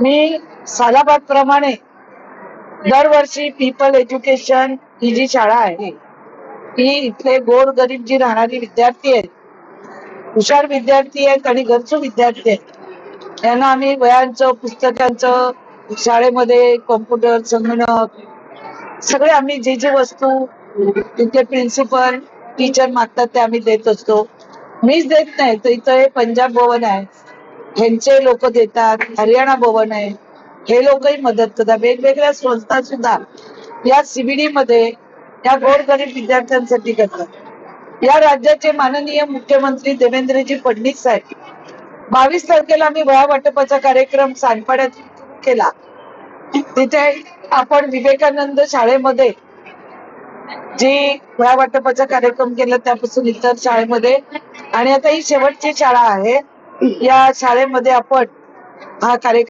मी सालाबाद प्रमाणे दरवर्षी people education ही जी शाळा आहे ही इथले गोर गरीब जी राहणारी विद्यार्थी आहेत, हुशार विद्यार्थी आहेत आणि गरजू विद्यार्थी आहेत, त्यांना आम्ही वह्यांचं पुस्तकांचं शाळेमध्ये कॉम्प्युटर संगणक सगळे आम्ही जे जे वस्तू तिथे प्रिन्सिपल टीचर मागतात ते आम्ही देत असतो. मीच देत नाही तर इथं हे पंजाब भवन आहे, ह्यांचे लोक देतात, हरियाणा भवन आहे, हे लोकही मदत करतात. वेगवेगळ्या संस्था सुद्धा या सीबीडी मध्ये या गोरगरीब विद्यार्थ्यांसाठी करतात. या राज्याचे माननीय मुख्यमंत्री देवेंद्रजी फडणवीस साहेब 22 तारखेला आम्ही वह्या वाटपाचा कार्यक्रम सानपाड्यात केला. तिथे आपण विवेकानंद शाळेमध्ये जी वह्या वाटपाचा कार्यक्रम केला त्यापासून इतर शाळेमध्ये आणि आता ही शेवटची शाळा आहे, या शाळेमध्ये आपण हा कार्यक्रम